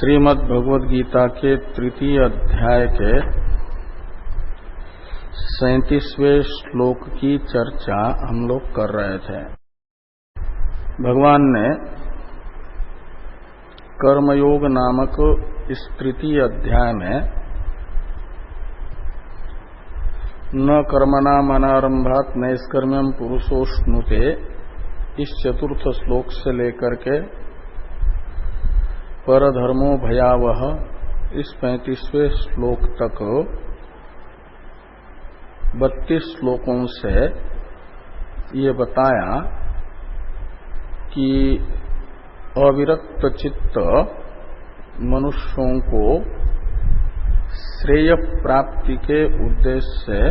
श्रीमद् भगवद गीता के तृतीय अध्याय के 37वें श्लोक की चर्चा हम लोग कर रहे थे। भगवान ने कर्मयोग नामक इस तृतीय अध्याय में न कर्मणाम अनारंभात नैष्कर्म्यम पुरुषोष्णुते इस चतुर्थ श्लोक से लेकर के परधर्मो भयावह इस 35वें श्लोक तक 32 श्लोकों से ये बताया कि अविरक्त चित्त मनुष्यों को श्रेय प्राप्ति के उद्देश्य से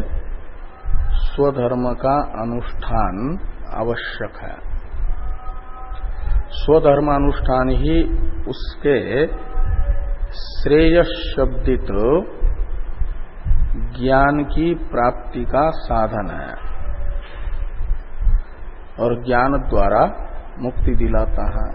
स्वधर्म का अनुष्ठान आवश्यक है। स्वधर्मानुष्ठान ही उसके श्रेय शब्दित ज्ञान की प्राप्ति का साधन है और ज्ञान द्वारा मुक्ति दिलाता है।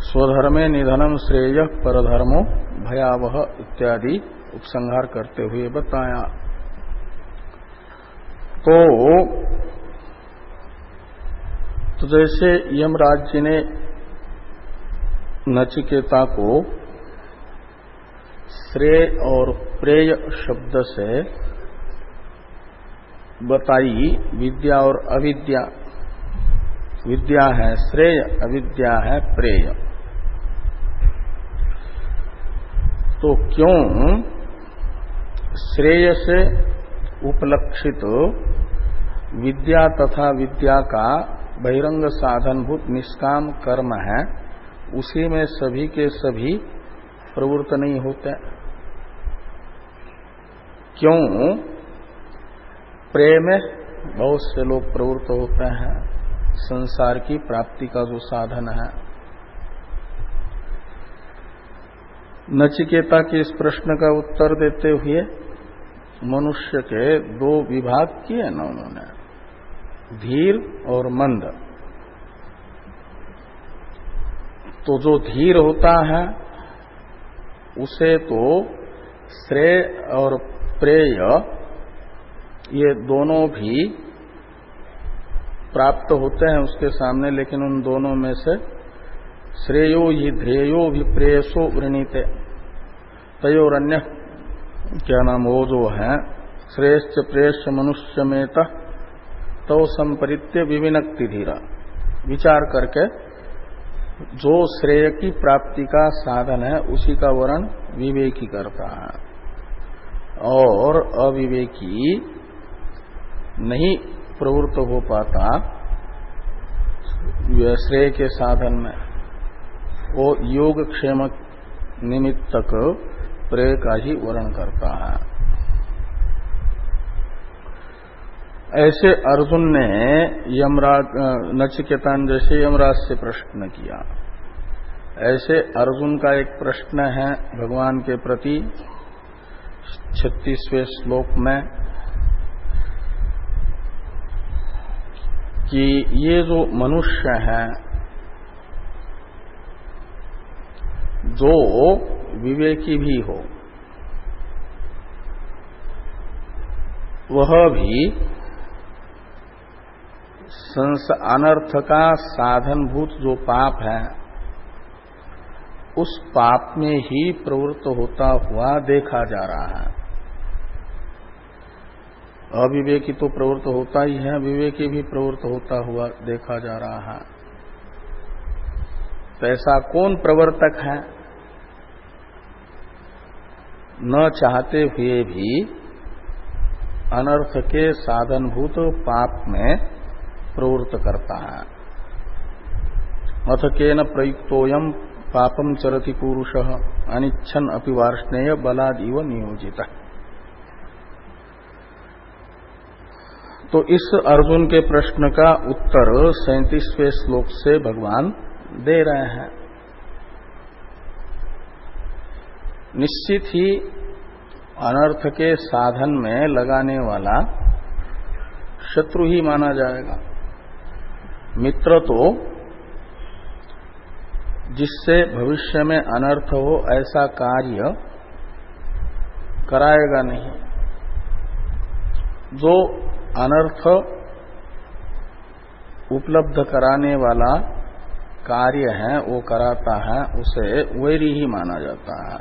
स्वधर्मे निधनम श्रेय परधर्मो भयावह इत्यादि उपसंहार करते हुए बताया। तो जैसे यमराज जी ने नचिकेता को श्रेय और प्रेय शब्द से बताई विद्या और अविद्या। विद्या है श्रेय, अविद्या है प्रेय। तो क्यों श्रेय से उपलक्षित विद्या तथा विद्या का बहिरंग साधनभूत निष्काम कर्म है, उसी में सभी के सभी प्रवृत्त नहीं होते। क्यों प्रेम में बहुत से लोग प्रवृत्त होते हैं, संसार की प्राप्ति का जो साधन है। नचिकेता के इस प्रश्न का उत्तर देते हुए मनुष्य के दो विभाग किए ना उन्होंने, धीर और मंद। तो जो धीर होता है उसे तो श्रेय और प्रेय ये दोनों भी प्राप्त होते हैं उसके सामने, लेकिन उन दोनों में से श्रेयो ही ध्येयो भी प्रेयसो वृणीते तयोरन्य क्या नाम वो जो है श्रेष्ठ प्रेष्ठ मनुष्य में तो संपरित्य विविनक्ति धीरा। विचार करके जो श्रेय की प्राप्ति का साधन है उसी का वर्ण विवेकी करता है और अविवेकी नहीं प्रवृत्त हो पाता श्रेय के साधन में। वो योग क्षेम निमित्तक प्रेय का ही वर्ण करता है। ऐसे अर्जुन ने यमराज नचिकेता जैसे यमराज से प्रश्न किया, ऐसे अर्जुन का एक प्रश्न है भगवान के प्रति 36वें श्लोक में कि ये जो मनुष्य है जो विवेकी भी हो वह भी अनर्थ का साधनभूत जो पाप है उस पाप में ही प्रवृत्त होता हुआ देखा जा रहा है। अविवेकी तो प्रवृत्त होता ही है, विवेकी भी प्रवृत्त होता हुआ देखा जा रहा है। तो ऐसा कौन प्रवर्तक है? न चाहते हुए भी अनर्थ के साधनभूत पाप में प्रवृत्त करता है। अथ केन प्रयुक्तोयम पापम चरति पुरुषः अनिच्छन् अपि वार्ष्णेय बलादिव नियोजितः। तो इस अर्जुन के प्रश्न का उत्तर 37वें श्लोक से भगवान दे रहे हैं। निश्चित ही अनर्थ के साधन में लगाने वाला शत्रु ही माना जाएगा। मित्र तो जिससे भविष्य में अनर्थ हो ऐसा कार्य कराएगा नहीं। जो अनर्थ उपलब्ध कराने वाला कार्य है वो कराता है, उसे वैरी ही माना जाता है।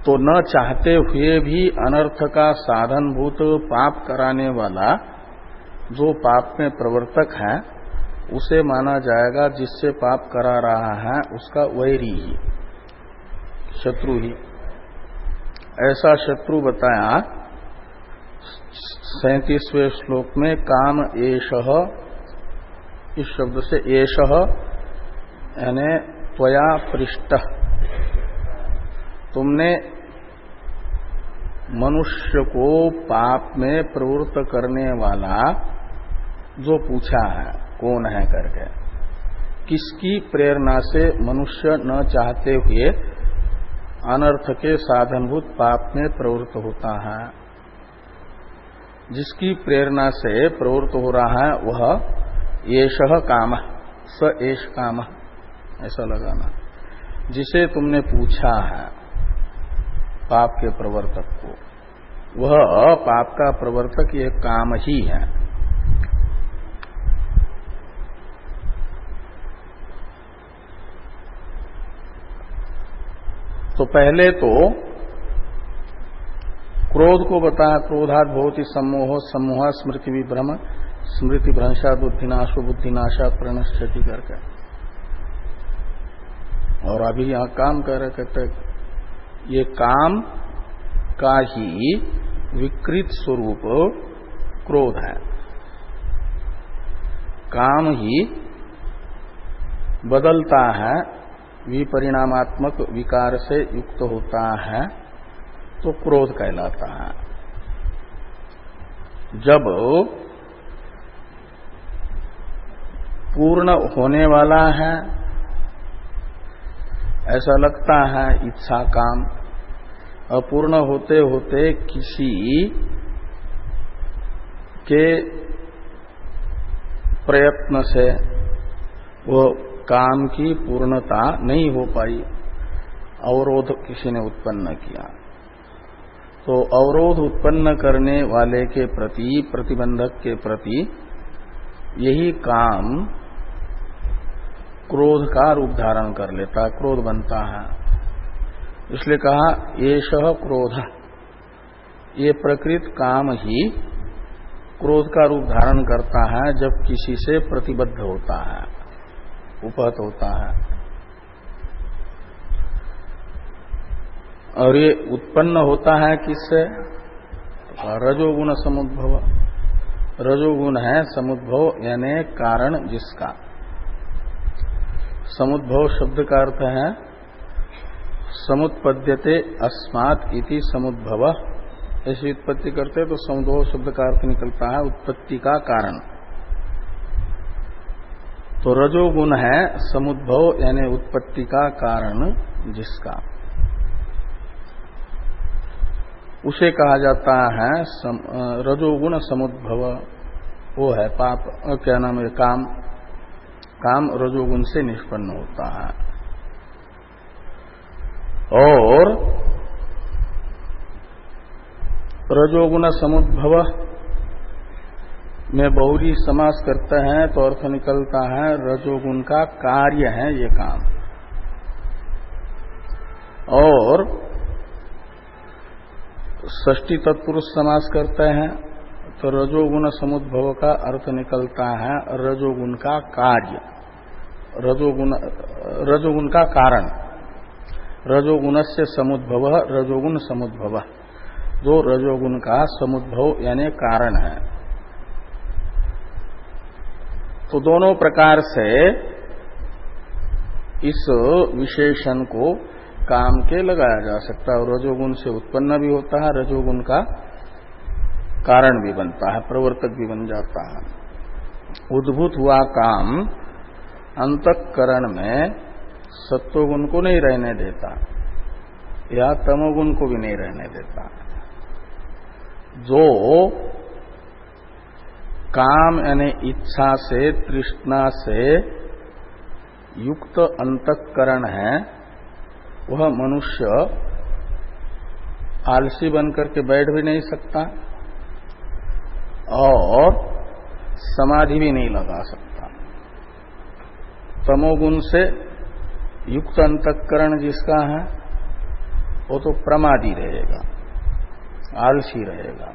तो न चाहते हुए भी अनर्थ का साधनभूत पाप कराने वाला जो पाप में प्रवर्तक है उसे माना जाएगा जिससे पाप करा रहा है उसका वैरी ही, शत्रु ही। ऐसा शत्रु बताया 37वें श्लोक में, काम एषः, इस शब्द से एषः यानी त्वया पृष्ट, तुमने मनुष्य को पाप में प्रवृत्त करने वाला जो पूछा है कौन है करके, किसकी प्रेरणा से मनुष्य न चाहते हुए अनर्थ के साधनभूत पाप में प्रवृत्त होता है। जिसकी प्रेरणा से प्रवृत्त हो रहा है वह एषः कामः, स एष कामः, ऐसा लगाना। जिसे तुमने पूछा है पाप के प्रवर्तक को, वह पाप का प्रवर्तक ये काम ही है। तो पहले तो क्रोध को बताया, क्रोधात् भवति सम्मोह, सम्मोह स्मृति विभ्रम, स्मृति भ्रंशात् बुद्धिनाशो, बुद्धिनाशात् प्रणश्यति करके। और अभी यहां काम कर रहे, कहते ये काम का ही विकृत स्वरूप क्रोध है। काम ही बदलता है, विपरिणामात्मक विकार से युक्त होता है तो क्रोध कहलाता है। जब पूर्ण होने वाला है ऐसा लगता है इच्छा काम, अपूर्ण होते होते किसी के प्रयत्न से वो काम की पूर्णता नहीं हो पाई, अवरोध किसी ने उत्पन्न किया, तो अवरोध उत्पन्न करने वाले के प्रति, प्रतिबंधक के प्रति यही काम क्रोध का रूप धारण कर लेता, क्रोध बनता है। इसलिए कहा एषः क्रोध, ये प्रकृत काम ही क्रोध का रूप धारण करता है जब किसी से प्रतिबद्ध होता है, उपहत होता है। और ये उत्पन्न होता है किससे? रजोगुण समुद्भव। रजोगुण है समुद्भव यानी कारण जिसका। समुद्भव शब्द का अर्थ है समुत्पद्यते अस्मात् इति समुद्भव, ऐसी उत्पत्ति करते तो समुद्भव शब्द का अर्थ निकलता है उत्पत्ति का कारण। तो रजोगुण है समुद्भव यानी उत्पत्ति का कारण जिसका, उसे कहा जाता है रजोगुण समुद्भव। वो है पाप, क्या नाम है, काम। काम रजोगुण से निष्पन्न होता है। और रजोगुण समुद्भव में बहुरी समास करते हैं तो अर्थ निकलता है रजोगुण का कार्य है ये काम। और षष्ठी तत्पुरुष समास करते हैं तो रजोगुण समुद्भव का अर्थ निकलता है रजोगुण का कार्य, रजोगुण का कारण। रजोगुण से समुद्भव, रजोगुण समुद्भव, जो रजोगुण का समुद्भव यानी कारण है। तो दोनों प्रकार से इस विशेषण को काम के लगाया जा सकता है। और रजोगुण से उत्पन्न भी होता है, रजोगुण का कारण भी बनता है, प्रवर्तक भी बन जाता है। उद्भूत हुआ काम अंतःकरण में सत्वगुण को नहीं रहने देता या तमोगुण को भी नहीं रहने देता। जो काम यानी इच्छा से, तृष्णा से युक्त अंतःकरण है, वह मनुष्य आलसी बनकर के बैठ भी नहीं सकता और समाधि भी नहीं लगा सकता। तमोगुण से युक्त अंतःकरण जिसका है वो तो प्रमादी रहेगा, आलसी रहेगा,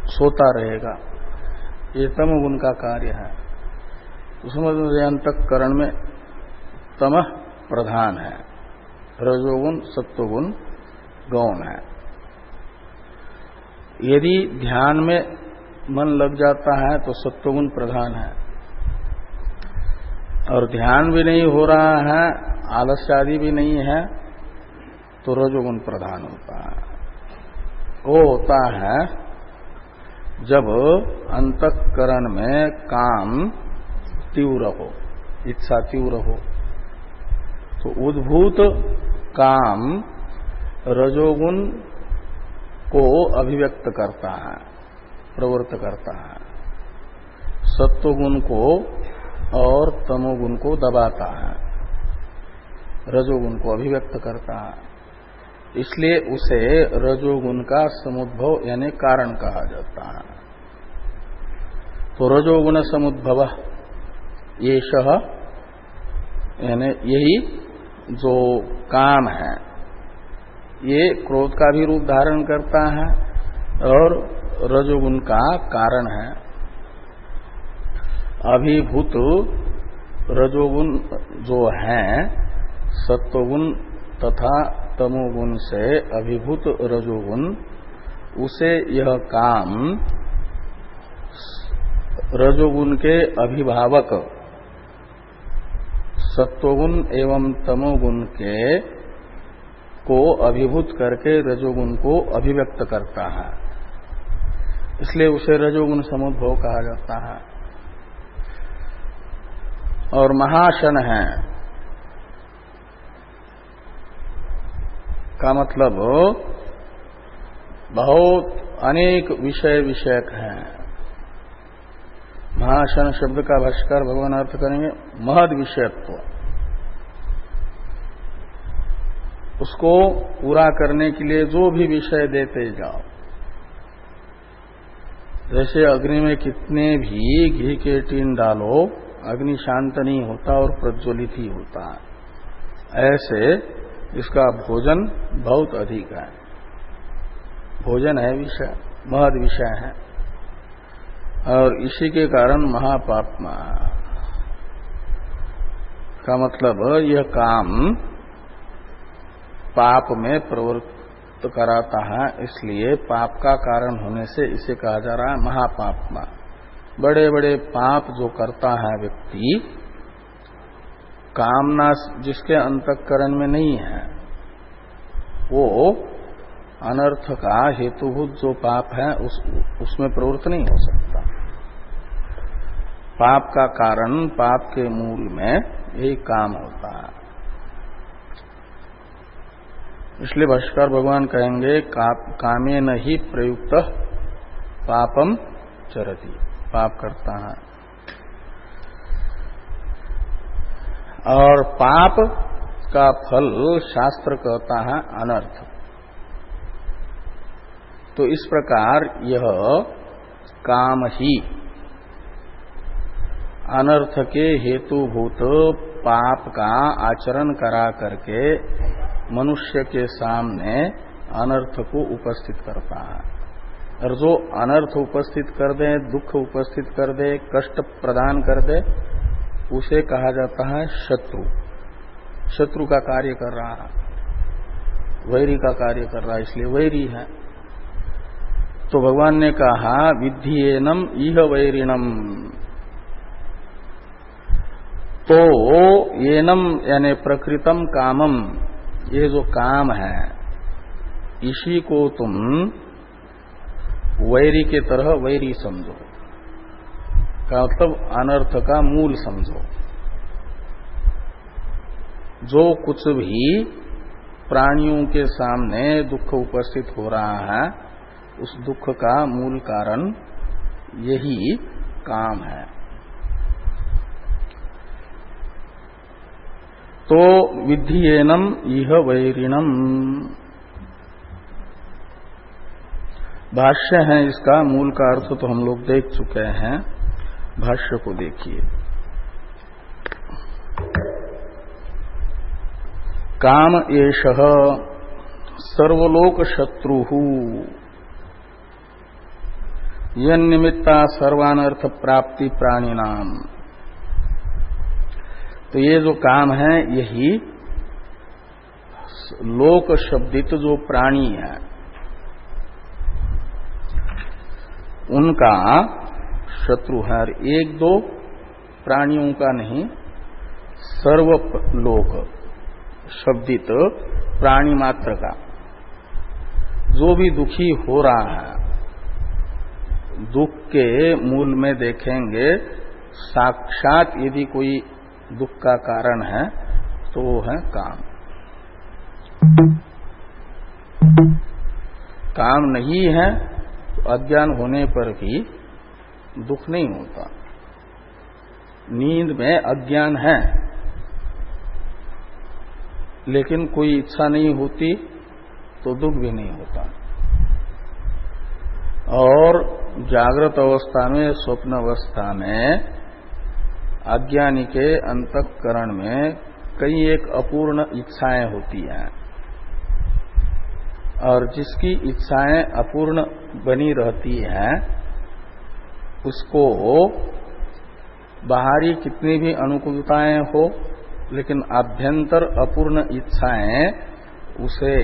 सोता रहेगा। ये तमोगुण का कार्य है। तो समझ अंतःकरण में तमः प्रधान है, रजोगुण सत्वगुण गौण है। यदि ध्यान में मन लग जाता है तो सत्वगुण प्रधान है, और ध्यान भी नहीं हो रहा है, आलस्य आदि भी नहीं है, तो रजोगुण प्रधान होता है। वो होता है जब अंतःकरण में काम तीव्र हो, इच्छा तीव्र हो, तो उद्भूत काम रजोगुण को अभिव्यक्त करता है, प्रवृत्त करता है, सत्वगुण को और तमोगुण को दबाता है, रजोगुण को अभिव्यक्त करता है। इसलिए उसे रजोगुण का समुद्भव यानी कारण कहा जाता है। तो रजोगुण समुद्भव येषः यानी यही जो काम है, ये क्रोध का भी रूप धारण करता है और रजोगुण का कारण है। अभिभूत रजोगुण जो है, सत्वगुण तथा तमोगुण से अभिभूत रजोगुण, उसे यह काम रजोगुण के अभिभावक सत्वगुण एवं तमोगुण के को अभिभूत करके रजोगुण को अभिव्यक्त करता है। इसलिए उसे रजोगुण समुद्भव कहा जाता है। और महाशन है का मतलब बहुत अनेक विषय विषयक हैं। महाशन शब्द का भाष्यकार भगवान अर्थ करेंगे महद विषयत्व। उसको पूरा करने के लिए जो भी विषय देते जाओ, जैसे अग्नि में कितने भी घी के टीन डालो, अग्नि शांत नहीं होता और प्रज्वलित ही होता है। ऐसे इसका भोजन बहुत अधिक है। भोजन है विषय, महद विषय है, और इसी के कारण महापापमा का मतलब यह काम पाप में प्रवृत्त कराता है। इसलिए पाप का कारण होने से इसे कहा जा रहा है महापापमा। बड़े बड़े पाप जो करता है व्यक्ति, कामना जिसके अंतःकरण में नहीं है, वो अनर्थ का हेतुभूत जो पाप है उसमें प्रवृत्त नहीं हो सकता। पाप का कारण, पाप के मूल में यही काम होता है। इसलिए भाष्यकार भगवान कहेंगे कामे न ही प्रयुक्त पापम चरति, पाप करता है। और पाप का फल शास्त्र कहता है अनर्थ। तो इस प्रकार यह काम ही अनर्थ के हेतुभूत पाप का आचरण करा करके मनुष्य के सामने अनर्थ को उपस्थित करता है। और जो अनर्थ उपस्थित कर दे, दुख उपस्थित कर दे, कष्ट प्रदान कर दे, उसे कहा जाता है शत्रु। शत्रु का कार्य कर रहा है, वैरी का कार्य कर रहा है, इसलिए वैरी है। तो भगवान ने कहा विद्धि-एनम इह वैरिणम। तो एनम यानी प्रकृतम कामम, ये जो काम है इसी को तुम वैरी के तरह वैरी समझो, का मतलब अनर्थ का मूल समझो। जो कुछ भी प्राणियों के सामने दुख उपस्थित हो रहा है, उस दुख का मूल कारण यही काम है। तो विधियेनम इह वैरिणम, भाष्य है इसका, मूल का अर्थ तो हम लोग देख चुके हैं, भाष्य को देखिए। काम एषः सर्वलोक शत्रु यन्निमित्ता सर्वानर्थ प्राप्ति प्राणिनाम। तो ये जो काम है यही लोक शब्दित जो प्राणी है उनका शत्रु है। और एक दो प्राणियों का नहीं, सर्वलोक शब्दित प्राणी मात्र का जो भी दुखी हो रहा है, दुख के मूल में देखेंगे साक्षात यदि कोई दुख का कारण है तो वो है काम। काम नहीं है तो अज्ञान होने पर भी दुख नहीं होता। नींद में अज्ञान है लेकिन कोई इच्छा नहीं होती तो दुख भी नहीं होता। और जागृत अवस्था में, स्वप्न अवस्था में अज्ञानी के अंतःकरण में कई एक अपूर्ण इच्छाएं होती हैं, और जिसकी इच्छाएं अपूर्ण बनी रहती हैं उसको बाहरी कितनी भी अनुकूलताएं हो, लेकिन आभ्यंतर अपूर्ण इच्छाएं उसे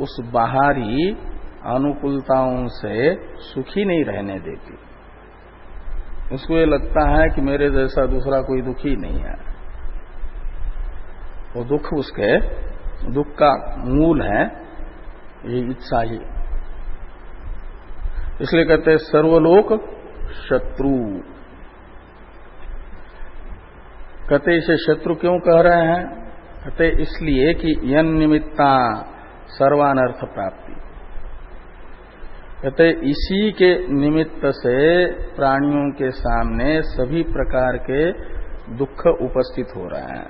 उस बाहरी अनुकूलताओं से सुखी नहीं रहने देती। उसको ये लगता है कि मेरे जैसा दूसरा कोई दुखी नहीं है। वो दुख, उसके दुख का मूल है ये इच्छा ही। इसलिए कहते हैं सर्वलोक शत्रु। कहते इसे शत्रु क्यों कह रहे हैं? कहते इसलिए कि यन निमित्ता सर्वानर्थ प्राप्ति। कहते इसी के निमित्त से प्राणियों के सामने सभी प्रकार के दुख उपस्थित हो रहे हैं।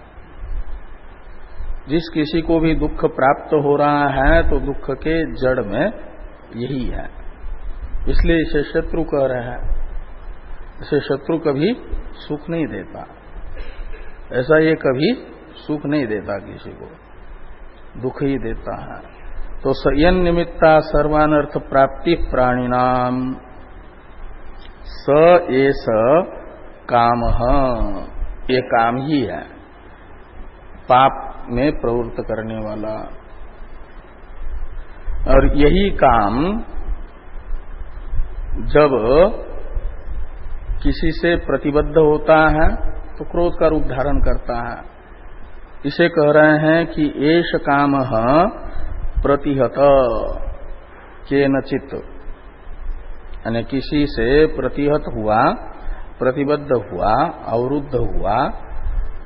जिस किसी को भी दुख प्राप्त हो रहा है तो दुख के जड़ में यही है, इसलिए इसे शत्रु कह रहे हैं। इसे शत्रु कभी सुख नहीं देता, ऐसा ये कभी सुख नहीं देता, किसी को दुख ही देता है। तो यन निमित्ता सर्वानर्थ प्राप्ति प्राणिनाम स एष काम, ये काम ही है पाप में प्रवृत्त करने वाला। और यही काम जब किसी से प्रतिबद्ध होता है तो क्रोध का रूप धारण करता है। इसे कह रहे हैं कि एष काम प्रतिहत केनचित, यानी किसी से प्रतिहत हुआ, प्रतिबद्ध हुआ, अवरुद्ध हुआ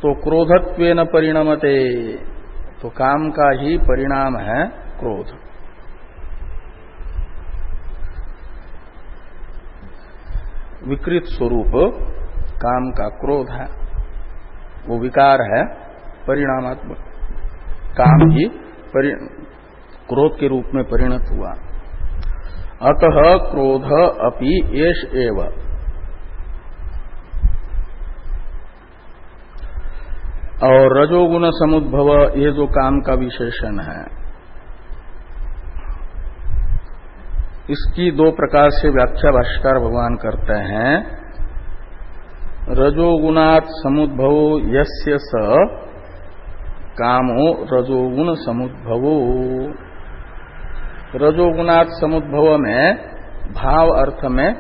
तो क्रोधत्वेन परिणमते, तो काम का ही परिणाम है क्रोध। विकृत स्वरूप काम का क्रोध है, वो विकार है, परिणामात्मक काम ही क्रोध के रूप में परिणत हुआ। अतः क्रोध अपि एष एव, और रजोगुण समुद्भव ये जो काम का विशेषण है, इसकी दो प्रकार से व्याख्या भाष्यकार भगवान करते हैं। रजोगुणात् समुद्भवो यस्य स कामो रजोगुण समुद्भवो। रजोगुणात् समुद्भव में भाव अर्थ में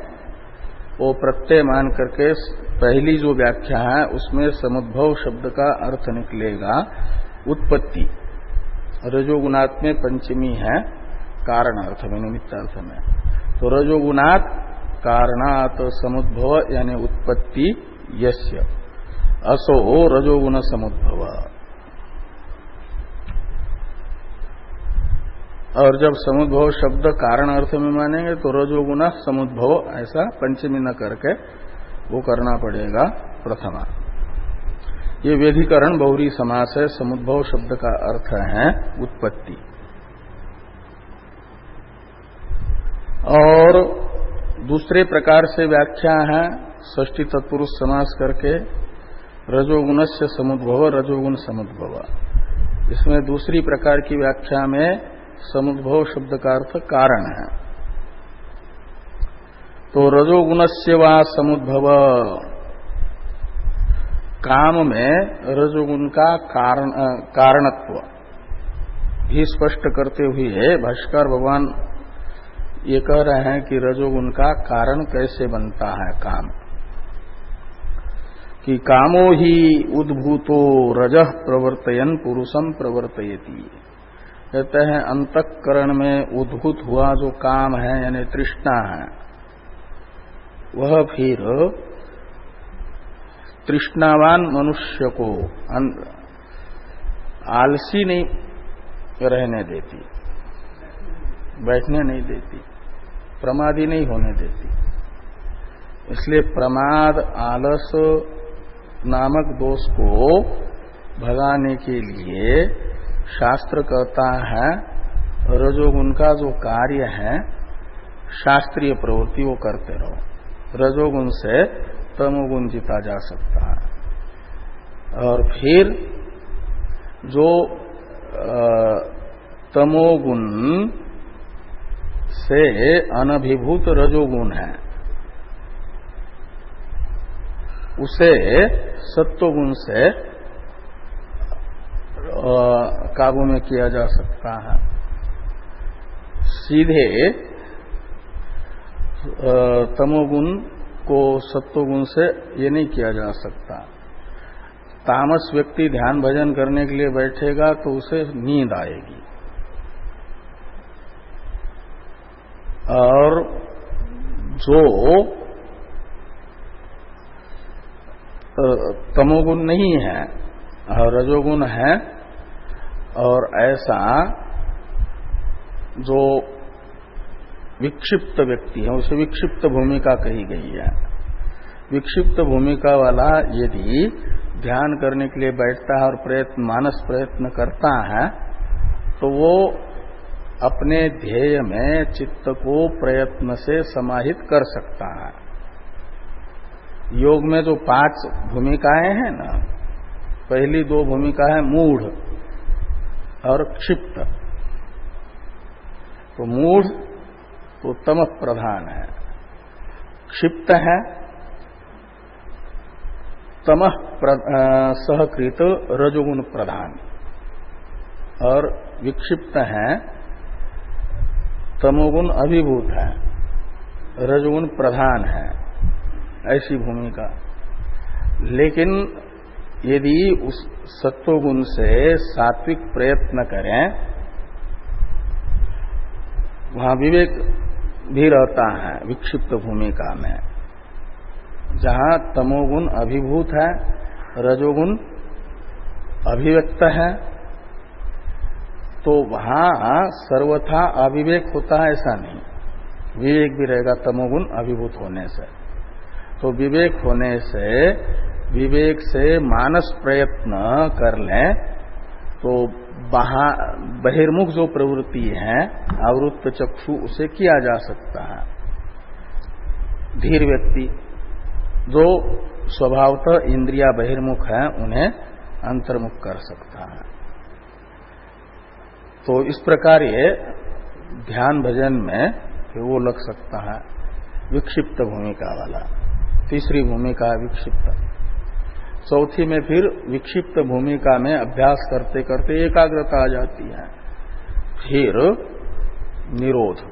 वो प्रत्यय मान करके पहली जो व्याख्या है उसमें समुद्भव शब्द का अर्थ निकलेगा उत्पत्ति। रजोगुणात् में पंचमी है कारण अर्थ में, निमित्त अर्थ में। तो रजोगुणात् कारणात् समुद्भव यानी उत्पत्ति यस्य, असो रजोगुण समुद्भव। और जब समुद्भव शब्द कारण अर्थ में मानेंगे तो रजोगुण समुद्भव ऐसा पंचमी न करके वो करना पड़ेगा प्रथमा। ये व्यधिकरण बहुरी समास है। समुद्भव शब्द का अर्थ है उत्पत्ति। और दूसरे प्रकार से व्याख्या है षष्ठी तत्पुरुष समास करके रजोगुणस्य समुद्भव रजोगुण समुद्भव। इसमें दूसरी प्रकार की व्याख्या में समुद्भव शब्द का अर्थ कारण है। तो रजोगुणस्य वा समुद्भव, काम में रजोगुण का कारणत्व ही स्पष्ट करते हुए भाष्कर भगवान ये कह रहे हैं कि रजोगुण का कारण कैसे बनता है काम, कि कामो ही उद्भूतो रजः प्रवर्तयन पुरुषम प्रवर्तयति। कहते हैं अंतःकरण में उद्भूत हुआ जो काम है यानी तृष्णा है, वह फिर तृष्णावान मनुष्य को आलसी नहीं रहने देती, बैठने नहीं देती, प्रमादी नहीं होने देती। इसलिए प्रमाद आलस नामक दोष को भगाने के लिए शास्त्र कहता है रजोगुण का जो कार्य है शास्त्रीय प्रवृत्ति वो करते रहो। रजोगुण से तमोगुण जीता जा सकता है। और फिर जो तमोगुण से अनभिभूत रजोगुण है उसे सत्वगुण से काबू में किया जा सकता है। सीधे तमोगुण को सत्वगुण से ये नहीं किया जा सकता। तामस व्यक्ति ध्यान भजन करने के लिए बैठेगा तो उसे नींद आएगी, और जो तमोगुण नहीं है और रजोगुण है, और ऐसा जो विक्षिप्त व्यक्ति है उसे विक्षिप्त भूमिका कही गई है। विक्षिप्त भूमिका वाला यदि ध्यान करने के लिए बैठता है और मानस प्रयत्न करता है तो वो अपने ध्येय में चित्त को प्रयत्न से समाहित कर सकता है। योग में जो 5 भूमिकाएं हैं ना, पहली 2 भूमिका है मूढ़ और क्षिप्त। तो मूढ़ तो तम प्रधान है, क्षिप्त है तमः सहकृत रजोगुण प्रधान, और विक्षिप्त है तमोगुण अभिभूत है रजोगुण प्रधान है। ऐसी भूमिका। लेकिन यदि उस सत्वगुण से सात्विक प्रयत्न करें, वहां विवेक भी रहता है विक्षिप्त भूमिका में। जहां तमोगुण अभिभूत है रजोगुण अभिव्यक्त है तो वहां सर्वथा अविवेक होता है, ऐसा नहीं, विवेक भी रहेगा तमोगुण अभिभूत होने से। तो विवेक होने से विवेक से मानस प्रयत्न कर लें तो बहिर्मुख जो प्रवृत्ति है आवृत्त चक्षु उसे किया जा सकता है। धीर व्यक्ति जो स्वभावतः इंद्रिया बहिर्मुख है उन्हें अंतर्मुख कर सकता है। तो इस प्रकार ये ध्यान भजन में फिर वो लग सकता है विक्षिप्त भूमिका वाला। तीसरी भूमिका है विक्षिप्त। चौथी में फिर विक्षिप्त भूमिका में अभ्यास करते करते एकाग्रता आ जाती है, फिर निरोध।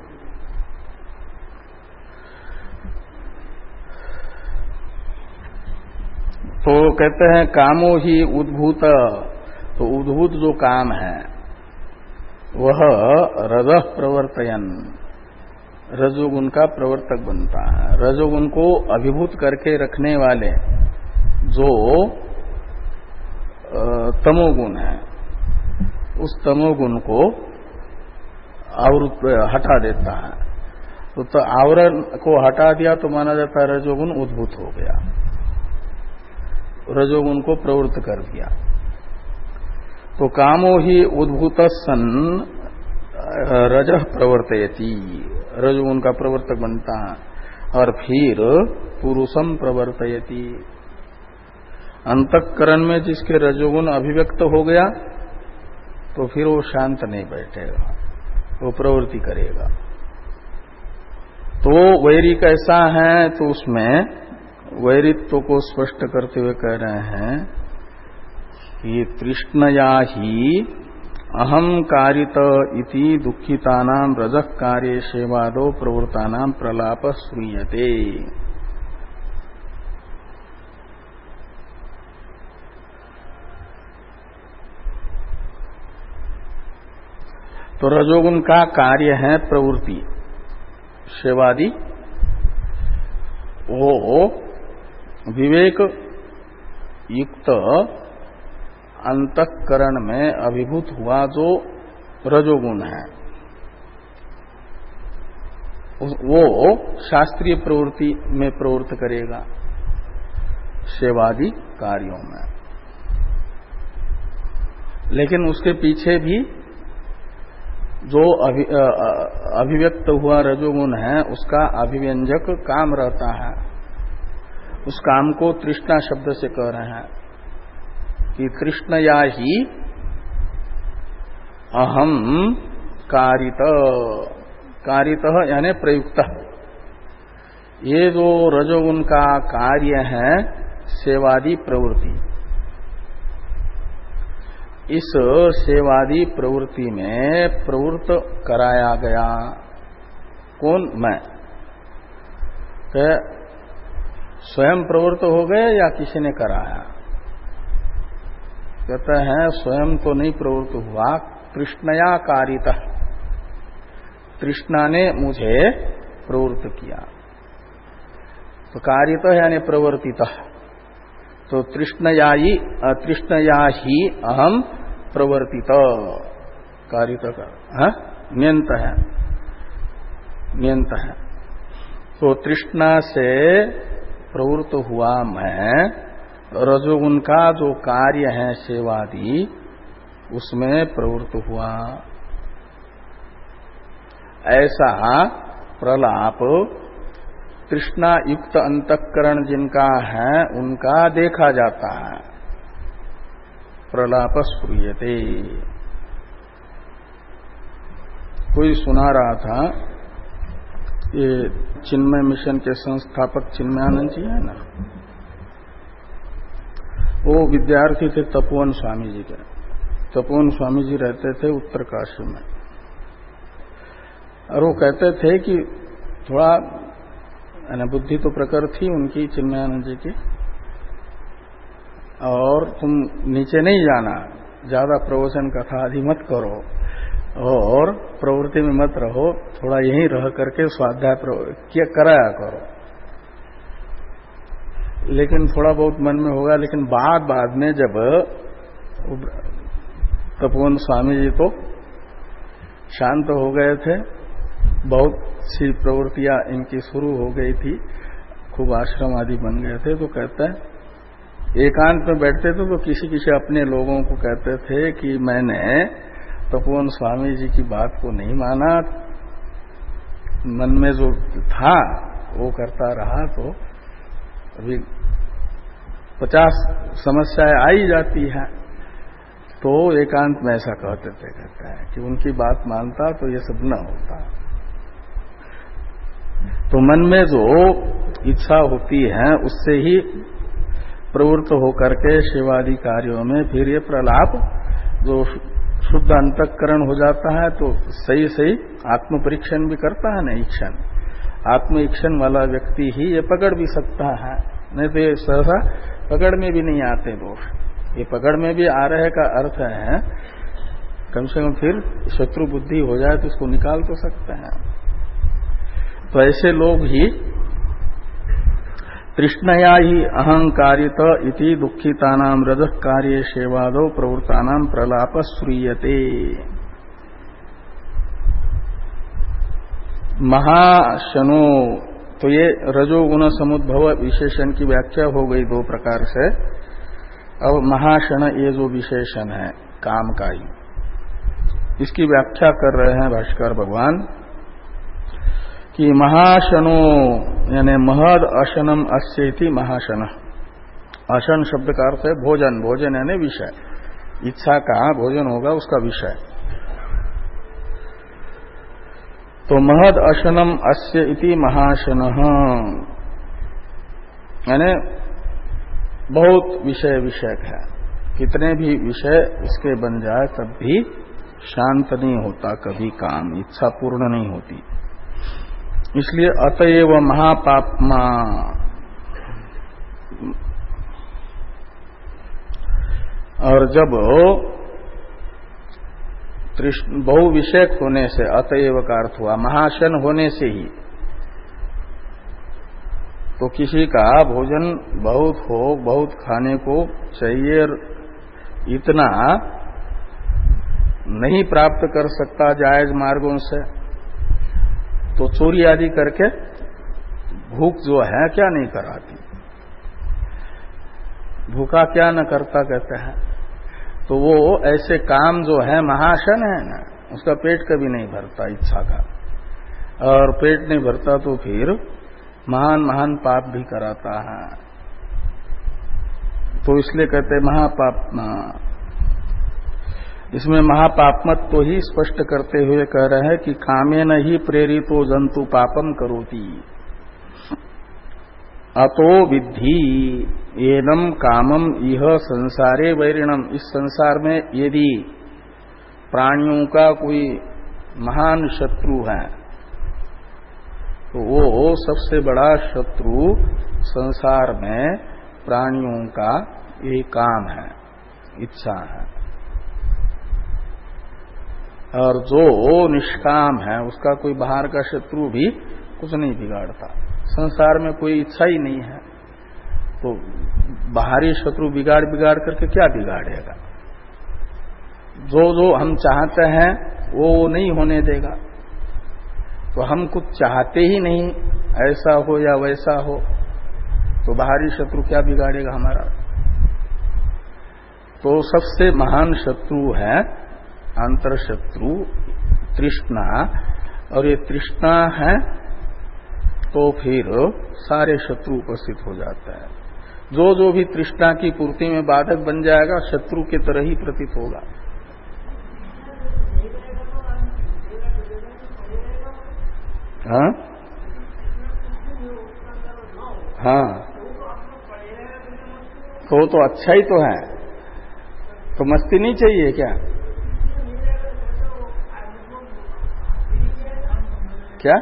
तो कहते हैं कामो ही उद्भूत, तो उद्भूत जो काम है वह रजः प्रवर्तयन, रजोगुण का प्रवर्तक बनता है। रजोगुण को अभिभूत करके रखने वाले जो तमोगुण है उस तमोगुण को आवृत हटा देता है। तो आवरण को हटा दिया तो माना जाता है रजोगुण उद्भूत हो गया, रजोगुण को प्रवृत्त कर दिया। तो कामो ही उद्भूत सन रजः प्रवर्तयति, रजोगुण का प्रवर्तक बनता है। और फिर पुरुषम प्रवर्तयति, अंतःकरण में जिसके रजोगुण अभिव्यक्त हो गया तो फिर वो शांत नहीं बैठेगा, वो प्रवृत्ति करेगा। तो वैरी कैसा है, तो उसमें वैरित्व को स्पष्ट करते हुए कह रहे हैं कि तृष्णया ही अहम कारित इति दुखितानां रजः कार्ये सेवादो प्रवृत्तानां प्रलाप श्रूयते। तो रजोगुण का कार्य है प्रवृत्ति, सेवादि। वो विवेक युक्त अंतःकरण में अभिभूत हुआ जो रजोगुण है, वो शास्त्रीय प्रवृत्ति में प्रवृत्त करेगा सेवादि कार्यों में। लेकिन उसके पीछे भी जो अभिव्यक्त हुआ रजोगुण है उसका अभिव्यंजक काम रहता है। उस काम को तृष्णा शब्द से कह रहे हैं कि तृष्णया ही अहम कारित, कारित यानी प्रयुक्त। ये जो रजोगुण का कार्य है सेवादि प्रवृत्ति, इस सेवादि प्रवृत्ति में प्रवृत्त कराया गया कौन? मैं। स्वयं प्रवृत्त हो गए या किसी ने कराया? कहते हैं स्वयं तो नहीं प्रवृत्त हुआ, तृष्णया कारितः, तृष्णा ने मुझे प्रवृत्त किया। तो कारितः यानी प्रवर्तितः, तो तृष्णया ही अहम प्रवर्तित, कारित का नियंत है, नियंत है। तो तृष्णा से प्रवृत्त हुआ मैं, रजोगुण का जो कार्य है सेवादि उसमें प्रवृत्त हुआ। ऐसा प्रलाप तृष्णा युक्त अंतःकरण जिनका है उनका देखा जाता है, प्रलाप स्फुर्यते। कोई सुना रहा था, ये चिन्मय मिशन के संस्थापक चिन्मयानंद जी है ना, वो विद्यार्थी थे तपोवन स्वामी जी के। तपोवन स्वामी जी रहते थे उत्तरकाशी में, और वो कहते थे कि थोड़ा बुद्धि तो प्रखर थी उनकी, चिन्मयानंद जी की, और तुम नीचे नहीं जाना, ज्यादा प्रवचन कथा आदि मत करो और प्रवृत्ति में मत रहो, थोड़ा यहीं रह करके स्वाध्याय कराया करो। लेकिन थोड़ा बहुत मन में होगा, लेकिन बाद में जब तपोवन स्वामी जी तो शांत हो गए थे, बहुत सी प्रवृत्तियां इनकी शुरू हो गई थी, खूब आश्रम आदि बन गए थे, तो कहते हैं एकांत में बैठते थे तो किसी अपने लोगों को कहते थे कि मैंने तपोवन स्वामी जी की बात को नहीं माना, मन में जो था वो करता रहा, तो अभी 50 समस्याएं आई जाती हैं। तो एकांत में ऐसा कहते थे, कहता है कि उनकी बात मानता तो ये सब न होता। तो मन में जो इच्छा होती है उससे ही प्रवृत्त होकर के शिवादि कार्यों में फिर ये प्रलाप जो शुद्ध अंतःकरण हो जाता है, तो सही सही आत्म परीक्षण भी करता है ना, ईक्षण, आत्म ईक्षण वाला व्यक्ति ही ये पकड़ भी सकता है, नहीं तो ये सहसा पकड़ में भी नहीं आते दोष। ये पकड़ में भी आ रहे का अर्थ है कम से कम फिर शत्रु बुद्धि हो जाए तो इसको निकाल तो सकते हैं। तो ऐसे लोग ही तृष्णया ही अहंकारित इति दुखितानां रजः कार्ये सेवादो प्रवृत्तानां प्रलाप श्रूयते। महाशनो, तो ये रजोगुण समुद्भव विशेषण की व्याख्या हो गई दो प्रकार से। अब महाशन ये जो विशेषण है काम का ही, इसकी व्याख्या कर रहे हैं भाष्कर भगवान कि महाशनो यानी महद अशनम अस्येति महाशन। अशन शब्द का अर्थ है भोजन, भोजन यानी विषय, इच्छा का भोजन होगा उसका विषय। तो महद अशनम अस्य इति महाशन, यानी बहुत विषय विषयक है, कितने भी विषय इसके बन जाए तब भी शांत नहीं होता, कभी काम इच्छा पूर्ण नहीं होती। इसलिए अतएव महापाप्मा, और जब बहु विषयक होने से, अतएव का अर्थ हुआ महाशन होने से ही, तो किसी का भोजन बहुत हो, बहुत खाने को चाहिए, इतना नहीं प्राप्त कर सकता जायज मार्गों से, तो चोरी आदि करके भूख जो है क्या नहीं कराती, भूखा क्या न करता कहते हैं। तो वो ऐसे काम जो है महाशन है ना, उसका पेट कभी नहीं भरता इच्छा का, और पेट नहीं भरता तो फिर महान महान पाप भी कराता है। तो इसलिए कहते हैं महापापमा। इसमें महापापमत तो ही स्पष्ट करते हुए कह रहे हैं कि कामेन ही प्रेरितो जंतु पापम करोति, अतो विद्धि एनम कामम इह संसारे वैरिणम। इस संसार में यदि प्राणियों का कोई महान शत्रु है तो वो सबसे बड़ा शत्रु संसार में प्राणियों का यही काम है, इच्छा है। और जो निष्काम है उसका कोई बाहर का शत्रु भी कुछ नहीं बिगाड़ता। संसार में कोई इच्छा ही नहीं है तो बाहरी शत्रु बिगाड़ बिगाड़ करके क्या बिगाड़ेगा। जो जो हम चाहते हैं वो नहीं होने देगा। तो हम कुछ चाहते ही नहीं, ऐसा हो या वैसा हो, तो बाहरी शत्रु क्या बिगाड़ेगा हमारा। तो सबसे महान शत्रु है अंतर शत्रु तृष्णा, और ये तृष्णा है तो फिर सारे शत्रु उपस्थित हो जाता है। जो जो भी तृष्णा की पूर्ति में बाधक बन जाएगा शत्रु की तरह ही प्रतीत होगा। हाँ हाँ, तो अच्छा ही तो है, तो मस्ती नहीं चाहिए क्या? क्या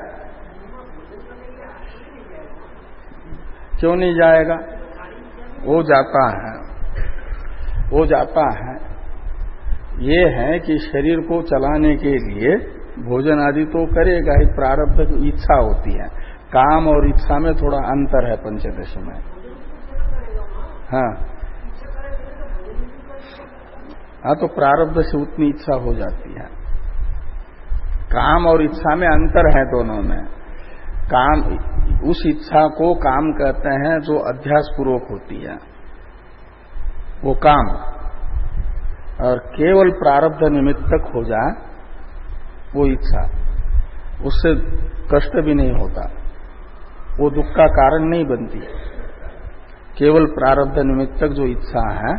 क्यों नहीं जाएगा? वो जाता है, वो जाता है। ये है कि शरीर को चलाने के लिए भोजन आदि तो करेगा ही, प्रारब्ध की इच्छा होती है। काम और इच्छा में थोड़ा अंतर है पंचदश में। हाँ हाँ, तो प्रारब्ध से उतनी इच्छा हो जाती है। काम और इच्छा में अंतर है दोनों में। काम, उस इच्छा को काम कहते हैं जो अध्यास पूर्वक होती है, वो काम। और केवल प्रारब्ध निमित्तक हो जाए वो इच्छा, उससे कष्ट भी नहीं होता, वो दुख का कारण नहीं बनती। केवल प्रारब्ध निमित्तक जो इच्छा है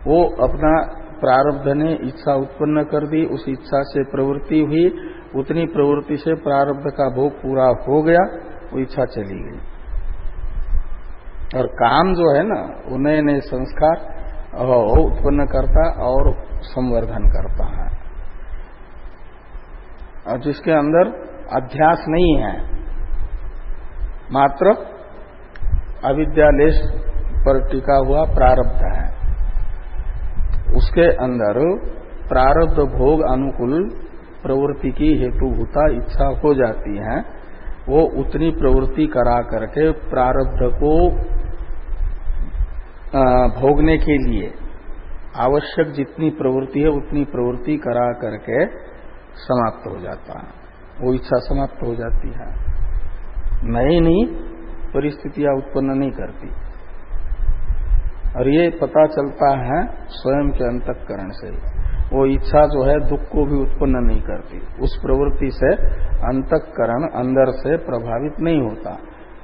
वो अपना प्रारब्ध ने इच्छा उत्पन्न कर दी, उस इच्छा से प्रवृत्ति हुई, उतनी प्रवृत्ति से प्रारब्ध का भोग पूरा हो गया, वो इच्छा चली गई। और काम जो है ना, वो नए नए संस्कार उत्पन्न करता और संवर्धन करता है। और जिसके अंदर अध्यास नहीं है, मात्र अविद्यालेश पर टिका हुआ प्रारब्ध है, उसके अंदर प्रारब्ध भोग अनुकूल प्रवृत्ति की हेतुभूता इच्छा हो जाती है। वो उतनी प्रवृत्ति करा करके प्रारब्ध को भोगने के लिए आवश्यक जितनी प्रवृत्ति है उतनी प्रवृत्ति करा करके समाप्त हो जाता है। वो इच्छा समाप्त हो जाती है, नई परिस्थितियां उत्पन्न नहीं करती। और ये पता चलता है स्वयं के अंतःकरण से। वो इच्छा जो है दुख को भी उत्पन्न नहीं करती, उस प्रवृत्ति से अंतःकरण अंदर से प्रभावित नहीं होता,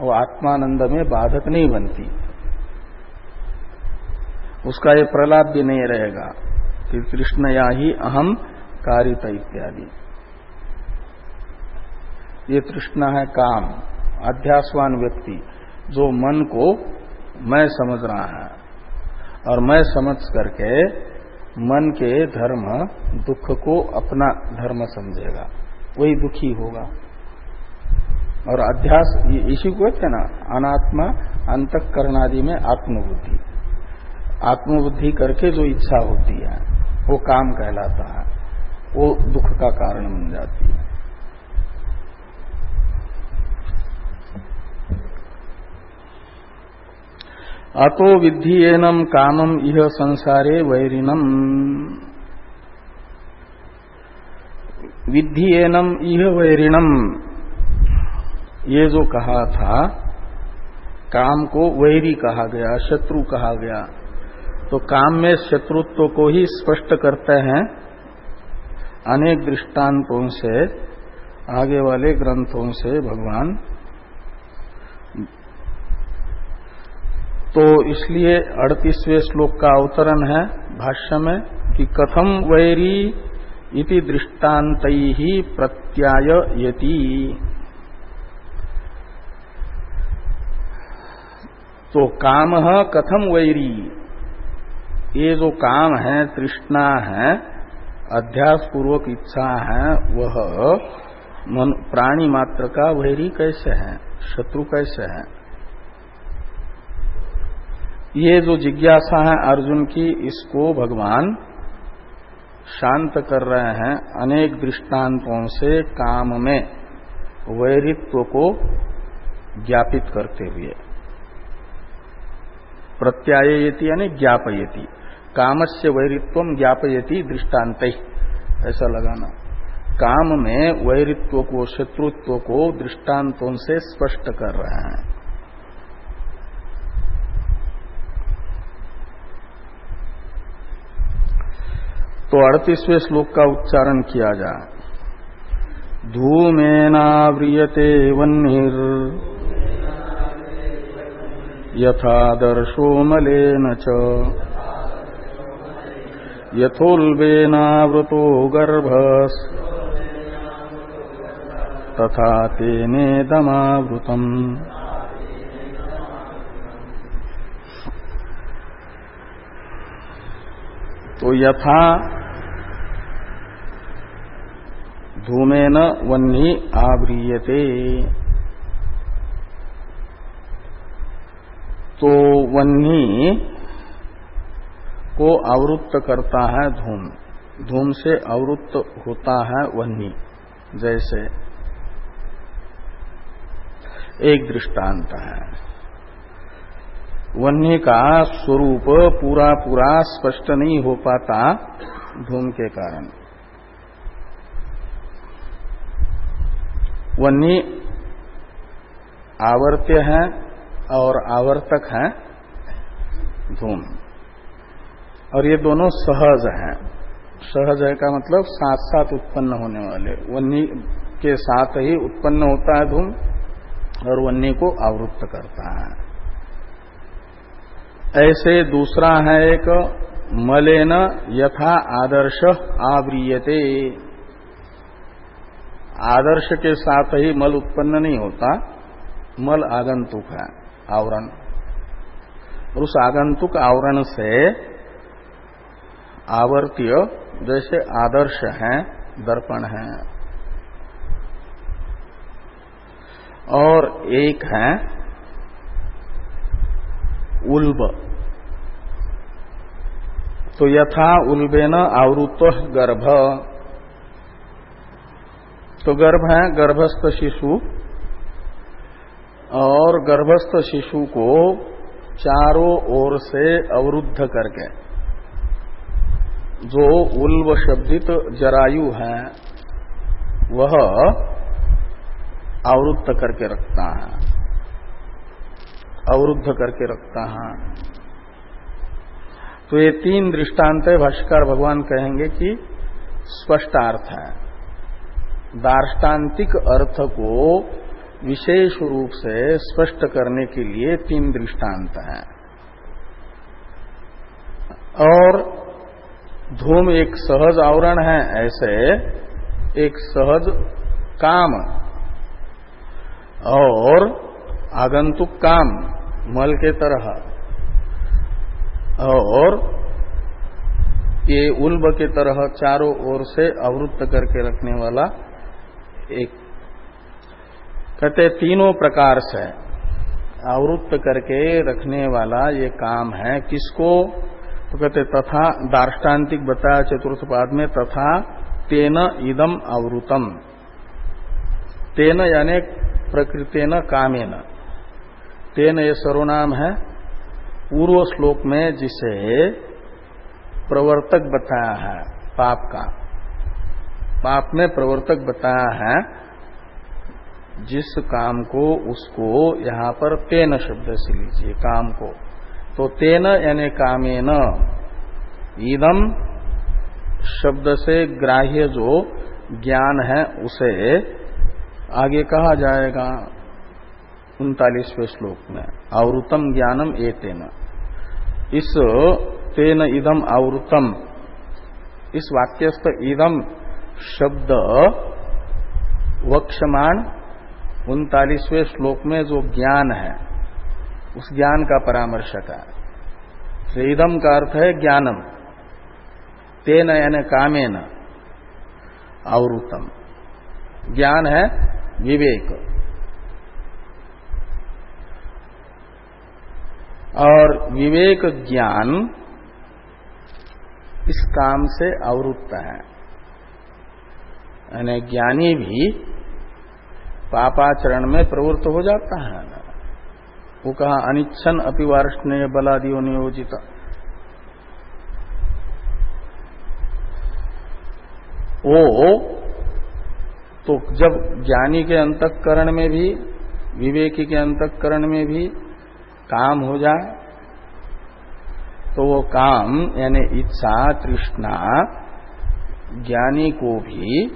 वो आत्मानंद में बाधक नहीं बनती, उसका ये प्रलाप भी नहीं रहेगा कि कृष्ण या ही अहम कारित इत्यादि। ये तृष्णा है काम, अध्यासवान व्यक्ति जो मन को मैं समझ रहा है और मैं समझ करके मन के धर्म दुख को अपना धर्म समझेगा, वही दुखी होगा। और अध्यास इसी को कहते हैं ना अनात्मा अंतःकरण आदि में आत्मबुद्धि, आत्मबुद्धि करके जो इच्छा होती है वो काम कहलाता है, वो दुख का कारण बन जाती है। अतो विद्धि कामम इह संसारे वैरिणम, विद्धि इह वैरिणम, ये जो कहा था काम को वैरी कहा गया, शत्रु कहा गया, तो काम में शत्रुत्व को ही स्पष्ट करते हैं अनेक दृष्टांतों से, आगे वाले ग्रंथों से भगवान। तो इसलिए 38वें श्लोक का अवतरण है भाष्य में कि कथम वैरी इति दृष्टान्तैः प्रत्याययति। तो काम कथम वैरी, ये जो काम है, तृष्णा है, अध्यास पूर्वक इच्छा है, वह प्राणी मात्र का वैरी कैसे है, शत्रु कैसे है। ये जो जिज्ञासा है अर्जुन की, इसको भगवान शांत कर रहे हैं अनेक दृष्टांतों से काम में वैरित्व को ज्ञापित करते हुए। प्रत्याययति यानी ज्ञापयति, कामस्य वैरित्वम ज्ञापयति दृष्टांतै, ऐसा लगाना। काम में वैरित्व को, शत्रुत्व को दृष्टांतों से स्पष्ट कर रहे हैं। तो 38वें श्लोक का उच्चारण किया जाए। धूमेनाव्रियते वह्निर् यथादर्शो मलेन च यथोल्बेनावृतो गर्भस् तथा तेनेदमावृतम्। तो यथा धूमेन वह्नि आव्रियते, तो वह्नि को आवृत्त करता है धूम, धूम से आवृत्त होता है वह्नि। जैसे एक दृष्टांत है, वह्नि का स्वरूप पूरा पूरा स्पष्ट नहीं हो पाता धूम के कारण। वह्नि आवर्त्य है और आवर्तक है धूम, और ये दोनों सहज हैं। सहज है का मतलब साथ साथ उत्पन्न होने वाले, वह्नि के साथ ही उत्पन्न होता है धूम और वह्नि को आवृत्त करता है। ऐसे दूसरा है एक मलेन यथा आदर्श आव्रियते, आदर्श के साथ ही मल उत्पन्न नहीं होता, मल आगंतुक है, आवरण, और उस आगंतुक आवरण से आवर्त्य जैसे आदर्श हैं, दर्पण है, और एक है उल्ब। तो यथा उल्बेन आवृतो गर्भ, तो गर्भ है गर्भस्थ शिशु, और गर्भस्थ शिशु को चारों ओर से अवरुद्ध करके जो उल्ब शब्दित जरायु है वह आवृत्त करके रखता है, अवरुद्ध करके रखता है। तो ये तीन दृष्टांत है, भाष्यकार भगवान कहेंगे कि स्पष्ट अर्थ है। दार्ष्टान्तिक अर्थ को विशेष रूप से स्पष्ट करने के लिए तीन दृष्टांत हैं। और धूम एक सहज आवरण है, ऐसे एक सहज काम और आगंतुक काम मल के तरह, और ये उल्ब के तरह चारों ओर से आवृत्त करके रखने वाला एक, कहते तीनों प्रकार से आवृत्त करके रखने वाला ये काम है। किसको? तो कहते तथा दार्ष्टान्तिक बताया चतुर्थ पाद में, तथा तेन इदम आवृतम। तेन यानी प्रकृतेन कामेन, तेन ये सर्वनाम है। पूर्व श्लोक में जिसे प्रवर्तक बताया है पाप का, पाप में प्रवर्तक बताया है जिस काम को, उसको यहां पर तेन शब्द से लीजिए काम को। तो तेन यानी कामेन, इदम शब्द से ग्राह्य जो ज्ञान है उसे आगे कहा जाएगा 39वें श्लोक में, आवृतम ज्ञानम एतेन। इस तेन इदम आवृतम, इस वाक्यस्थ इदम शब्द वक्षमान 39वें श्लोक में जो ज्ञान है उस ज्ञान का परामर्शक है। इदम का अर्थ है ज्ञानम, तेन यानी कामेन आवृतम। ज्ञान है विवेक, और विवेक ज्ञान इस काम से आवृत्त है। यानी ज्ञानी भी पापाचरण में प्रवृत्त हो जाता है। वो कहा अनिच्छन अपिवार्ष्णेय बलादियो नियोजित। वो तो जब ज्ञानी के अंतःकरण में भी, विवेकी के अंतःकरण में भी काम हो जाए तो वो काम यानी इच्छा तृष्णा ज्ञानी को भी,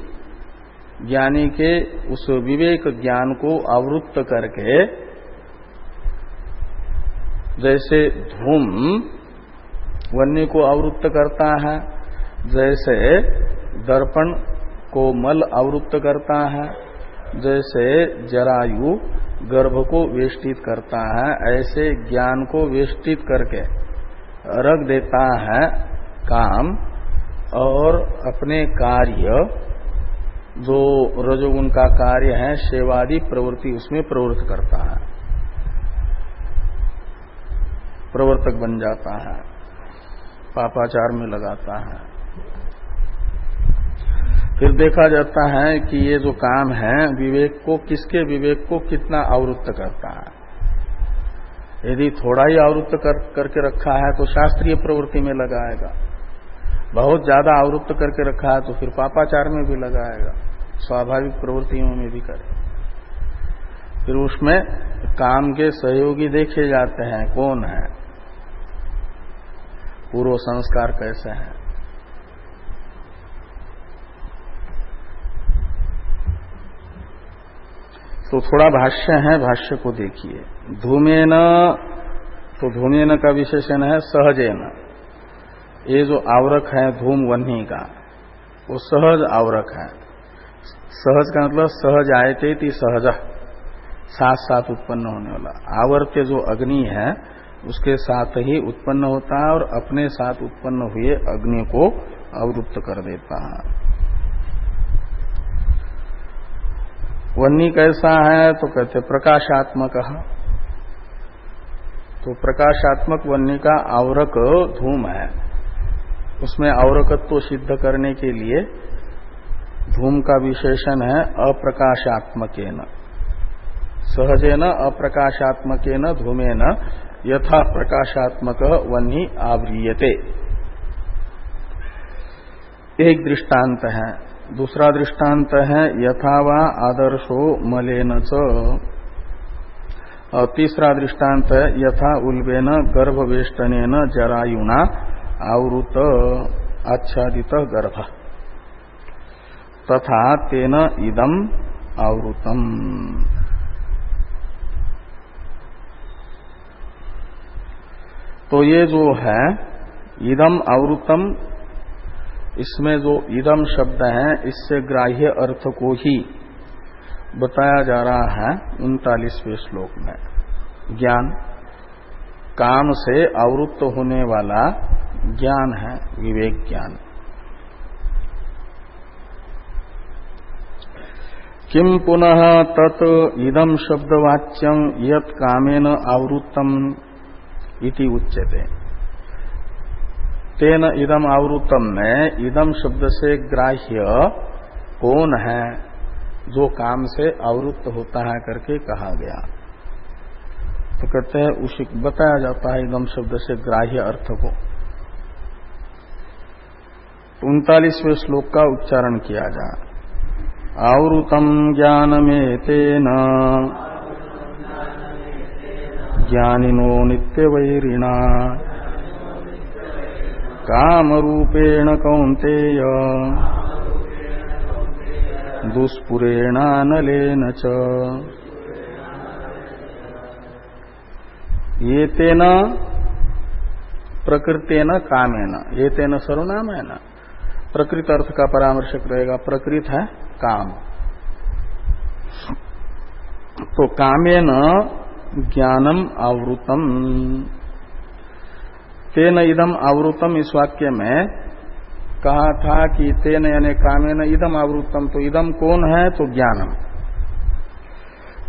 ज्ञानी के उस विवेक ज्ञान को आवृत्त करके, जैसे धूम वन्य को आवृत्त करता है, जैसे दर्पण को मल आवृत्त करता है, जैसे जरायु गर्भ को वेष्टित करता है, ऐसे ज्ञान को वेष्टित करके रख देता है काम, और अपने कार्य जो रजोगुण का कार्य है सेवादि प्रवृत्ति उसमें प्रवृत्त करता है, प्रवर्तक बन जाता है, पापाचार में लगाता है। फिर देखा जाता है कि ये जो काम है विवेक को, किसके विवेक को कितना आवृत्त करता है। यदि थोड़ा ही आवृत्त करके रखा है तो शास्त्रीय प्रवृत्ति में लगाएगा, बहुत ज्यादा आवृत्त करके रखा है तो फिर पापाचार में भी लगाएगा, स्वाभाविक प्रवृत्तियों में भी करे। फिर उसमें काम के सहयोगी देखे जाते हैं, कौन है, पूर्व संस्कार कैसे हैं। तो थोड़ा भाष्य है, भाष्य को देखिए। धूमेन, तो धूमेन का विशेषण है सहजेन। ये जो आवरक है धूम वह्नि का, वो सहज आवरक है। सहज का मतलब सहज आयते थी सहज, साथ साथ उत्पन्न होने वाला। आवर्त्य जो अग्नि है उसके साथ ही उत्पन्न होता है और अपने साथ उत्पन्न हुए अग्नि को आवृत्त कर देता है। वह्नि कैसा है तो कहते प्रकाशात्मक। तो प्रकाशात्मक वह्नि का आवरक धूम है, उसमें आवरकत्व सिद्ध करने के लिए धूम का विशेषण है अप्रकाशात्मकेन। सहजेन अप्रकाशात्मकेन धूमेन यथा प्रकाशात्मक वह्नि आवरीयते। एक दृष्टांत है दूसरा दृष्टांत है यथावा आदर्शो मलेन च। और तीसरा दृष्टांत है यथा उल्बेन गर्भवेष्टनेन जरायुना आवृत आच्छादित गर्भ तथा तेन इदम आवृतम। तो ये जो है इदम आवृतम, इसमें जो इदम शब्द है इससे ग्राह्य अर्थ को ही बताया जा रहा है 39वें श्लोक में। ज्ञान, काम से आवृत्त होने वाला ज्ञान है विवेक ज्ञान। किम पुनः तत् इदम शब्दवाच्यं यत् कामेन आवृत्तम इति उच्यते। तेन इदम आवृत्तम में इदम शब्द से ग्राह्य कौन है जो काम से आवृत्त होता है करके कहा गया। तो कहते हैं उसी बताया जाता है इदम शब्द से ग्राह्य अर्थ को। 39वें श्लोक का उच्चारण किया जाए। आवृतम ज्ञानमेतेन ज्ञानिनो नित्यवैरिणा कामरूपेण कौन्तेय दुष्पुरेणानलेन च। एतेन प्रकृतेन कामेन, एतेन सर्वनाम है ना, प्रकृत अर्थ का परामर्शक रहेगा। प्रकृत है काम, तो कामेन ज्ञानम आवृतम। तेन इदम आवृतम इस वाक्य में कहा था कि तेन यानी कामेन इदम आवृतम, तो इदम कौन है तो ज्ञानम,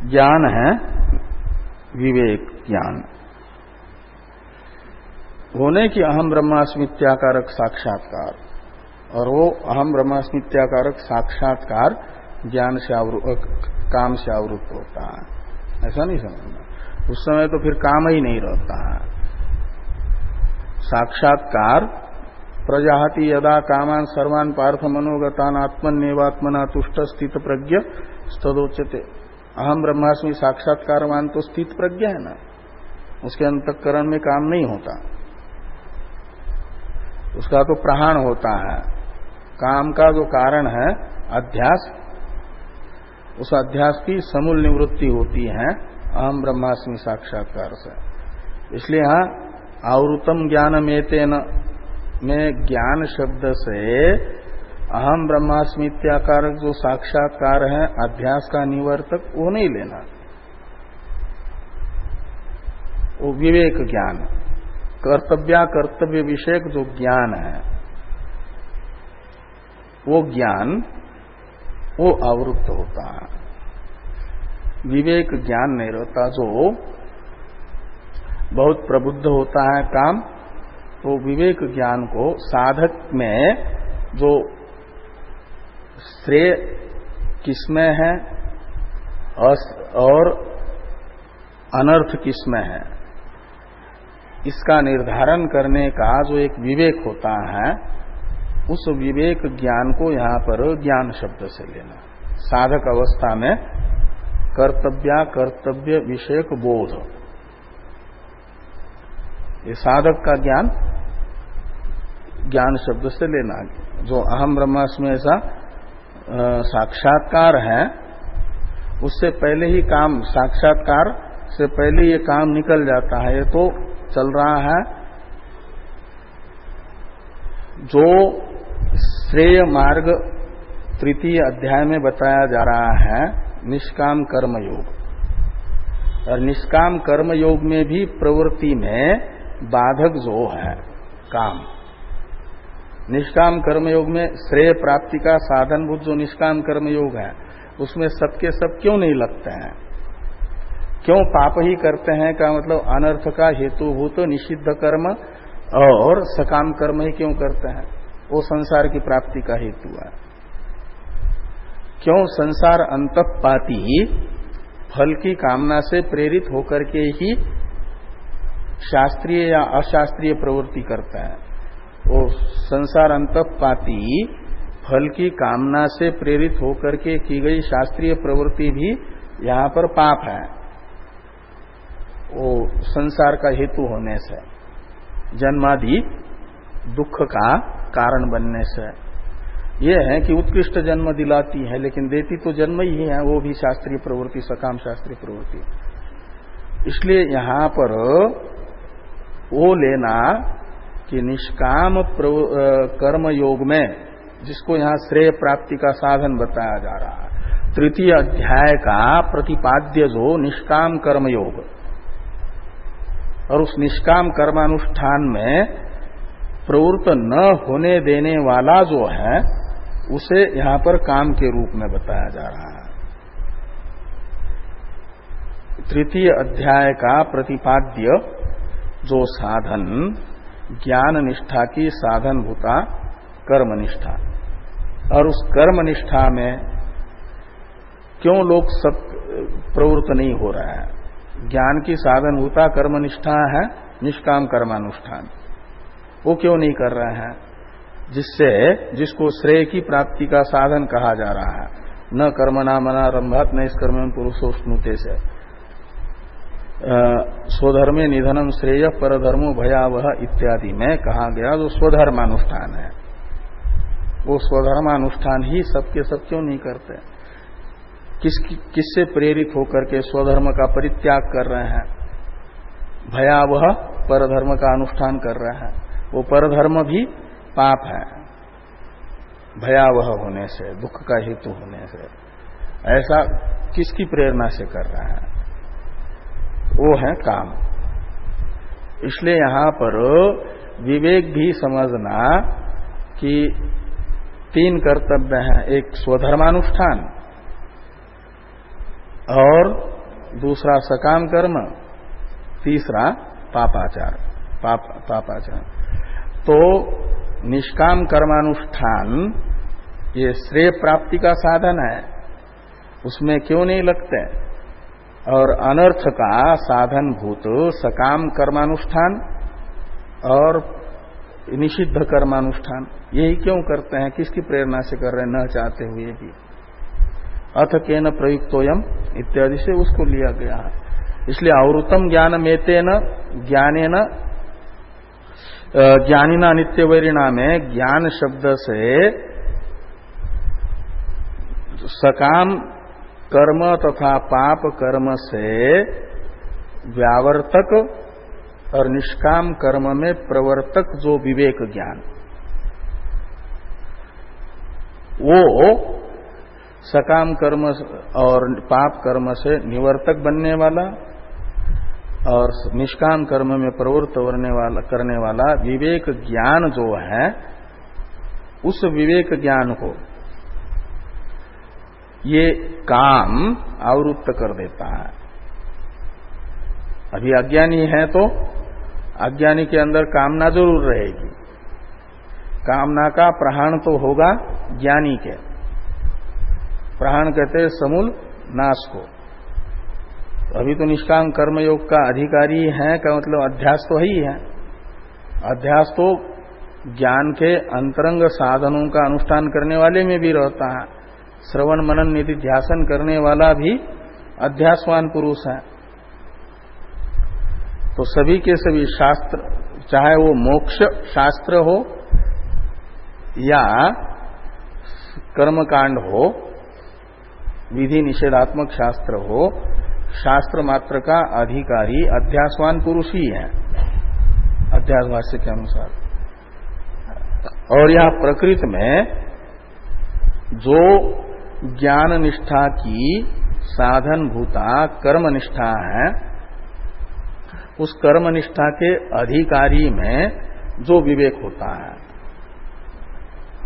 ज्ञान है विवेक ज्ञान। होने की अहम ब्रह्मास्मित्याकारक साक्षात्कार, और वो अहम ब्रह्मास्मित्याकारक साक्षात्कार ज्ञान से काम से आवृत्त होता है, ऐसा नहीं समझना। उस समय तो फिर काम ही नहीं रहता है। साक्षात्कार प्रजाहति यदा कामान सर्वान पार्थ मनोगतान आत्मन्यवात्मना तुष्ट स्थित प्रज्ञ स्तदोच्यते। अहम ब्रह्मास्मि साक्षात्कारवान तो स्थित प्रज्ञ है ना, उसके अंतःकरण में काम नहीं होता, उसका तो प्रहाण होता है। काम का जो कारण है अध्यास, उस अध्यास की समूल निवृत्ति होती है अहम ब्रह्मास्मि साक्षात्कार से। इसलिए यहां आवृतम ज्ञानमेतेन में ज्ञान शब्द से अहम ब्रह्मास्मित्याकारक जो साक्षात्कार है अध्यास का निवर्तक, वो नहीं लेना। वो विवेक ज्ञान, कर्तव्य विषयक जो ज्ञान है वो ज्ञान वो आवृत्त होता है, विवेक ज्ञान नहीं रहता। जो बहुत प्रबुद्ध होता है काम, तो विवेक ज्ञान को साधक में जो श्रेय किसमें है और अनर्थ किसमें है, इसका निर्धारण करने का जो एक विवेक होता है, उस विवेक ज्ञान को यहां पर ज्ञान शब्द से लेना। साधक अवस्था में कर्तव्य विषयक बोध, ये साधक का ज्ञान ज्ञान शब्द से लेना। जो अहम ब्रह्मास्मि ऐसा साक्षात्कार है, उससे पहले ही काम, साक्षात्कार से पहले ये काम निकल जाता है। ये तो चल रहा है जो श्रेय मार्ग तृतीय अध्याय में बताया जा रहा है, निष्काम कर्म योग। और निष्काम कर्म योग में भी प्रवृत्ति में बाधक जो है काम, निष्काम कर्म योग में श्रेय प्राप्ति का साधनभूत जो निष्काम कर्म योग है, उसमें सबके सब क्यों नहीं लगते हैं? क्यों पाप ही करते हैं का मतलब अनर्थ का हेतुभूत निषिद्ध कर्म और सकाम कर्म ही क्यों करते हैं? वो संसार की प्राप्ति का हेतु है। क्यों संसार अंतःपाती फल की कामना से प्रेरित होकर के ही शास्त्रीय या अशास्त्रीय प्रवृत्ति करता है? वो संसार अंतःपाती फल की कामना से प्रेरित होकर के की गई शास्त्रीय प्रवृत्ति भी यहां पर पाप है, वो संसार का हेतु होने से, जन्मादि दुख का कारण बनने से। ये है कि उत्कृष्ट जन्म दिलाती है, लेकिन देती तो जन्म ही है, वो भी शास्त्रीय प्रवृत्ति, सकाम शास्त्रीय प्रवृत्ति। इसलिए यहां पर वो लेना कि निष्काम कर्म योग में, जिसको यहां श्रेय प्राप्ति का साधन बताया जा रहा है, तृतीय अध्याय का प्रतिपाद्य जो निष्काम कर्म योग, और उस निष्काम कर्मानुष्ठान में प्रवृत्त न होने देने वाला जो है, उसे यहां पर काम के रूप में बताया जा रहा है। तृतीय अध्याय का प्रतिपाद्य जो साधन, ज्ञान निष्ठा की साधन भूता कर्म निष्ठा, और उस कर्म निष्ठा में क्यों लोग सब प्रवृत्त नहीं हो रहा है? ज्ञान की साधन भूता कर्म निष्ठा है निष्काम कर्मानुष्ठान, वो क्यों नहीं कर रहे हैं? जिसको श्रेय की प्राप्ति का साधन कहा जा रहा है, न कर्मणा मनारंभात न इस कर्म पुरुषो स्नुते से, स्वधर्मे निधनम श्रेय परधर्मो भयावह इत्यादि में कहा गया जो स्वधर्मानुष्ठान है, वो स्वधर्मानुष्ठान ही सबके सब क्यों नहीं करते? किससे प्रेरित होकर के स्वधर्म का परित्याग कर रहे हैं? भयावह परधर्म का अनुष्ठान कर रहे हैं। वो परधर्म भी पाप है, भयावह होने से, दुख का हेतु होने से। ऐसा किसकी प्रेरणा से कर रहा है? वो है काम। इसलिए यहां पर विवेक भी समझना कि तीन कर्तव्य हैं, एक स्वधर्मानुष्ठान और दूसरा सकाम कर्म, तीसरा पापाचार। पापाचार तो निष्काम कर्मानुष्ठान ये श्रेय प्राप्ति का साधन है, उसमें क्यों नहीं लगते? और अनर्थ का साधन भूत सकाम कर्मानुष्ठान और निषिद्ध कर्मानुष्ठान, यही क्यों करते हैं? किसकी प्रेरणा से कर रहे हैं? न चाहते हुए भी। अथ केन प्रयुक्तोयम इत्यादि से उसको लिया गया है। इसलिए आवृतम ज्ञान मेतेन ज्ञानेन ज्ञानिना नित्य वैरिणा में ज्ञान शब्द से सकाम कर्म तथा पाप कर्म से व्यावर्तक और निष्काम कर्म में प्रवर्तक जो विवेक ज्ञान, वो सकाम कर्म और पाप कर्म से निवर्तक बनने वाला और निष्काम कर्म में प्रवृत्त करने वाला विवेक ज्ञान जो है, उस विवेक ज्ञान को ये काम आवृत्त कर देता है। अभी अज्ञानी है तो अज्ञानी के अंदर कामना जरूर रहेगी, कामना का प्रहाण तो होगा ज्ञानी के। प्रहाण कहते हैं समूल नाश को। अभी तो निष्काम कर्मयोग का अधिकारी है का मतलब अध्यास तो ही है। अध्यास तो ज्ञान के अंतरंग साधनों का अनुष्ठान करने वाले में भी रहता है। श्रवण मनन निधि ध्यासन करने वाला भी अध्यासवान पुरुष है। तो सभी के सभी शास्त्र, चाहे वो मोक्ष शास्त्र हो या कर्मकांड हो, विधि निषेधात्मक शास्त्र हो, शास्त्र मात्र का अधिकारी अध्यासवान पुरुष ही है, अध्यास भाष्य के अनुसार। और यह प्रकृति में जो ज्ञान निष्ठा की साधन भूता कर्म निष्ठा है, उस कर्म निष्ठा के अधिकारी में जो विवेक होता है,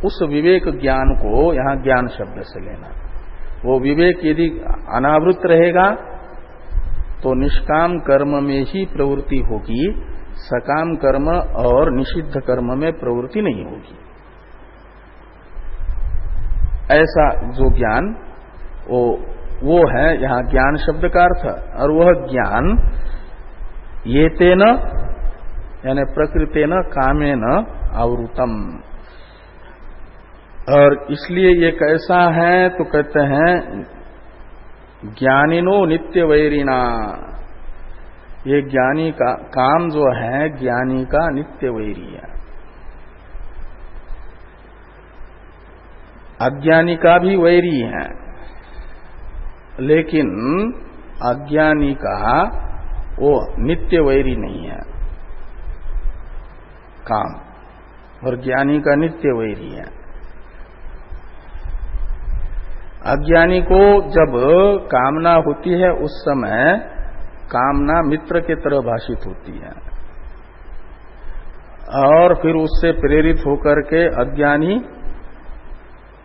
उस विवेक ज्ञान को यहां ज्ञान शब्द से लेना। वो विवेक यदि अनावृत रहेगा तो निष्काम कर्म में ही प्रवृत्ति होगी, सकाम कर्म और निषिद्ध कर्म में प्रवृत्ति नहीं होगी। ऐसा जो ज्ञान वो है यहां ज्ञान शब्द का अर्थ। और वह ज्ञान ये तेन यानी प्रकृतेन कामेन आवृतम, और इसलिए ये कैसा है तो कहते हैं ज्ञानिनो नित्य वैरिणा। ये ज्ञानी का काम जो है ज्ञानी का नित्य वैरी है। अज्ञानी का भी वैरी है, लेकिन अज्ञानी का वो नित्य वैरी नहीं है काम, और ज्ञानी का नित्य वैरी है। अज्ञानी को जब कामना होती है उस समय कामना मित्र के तरह भाषित होती है, और फिर उससे प्रेरित होकर के अज्ञानी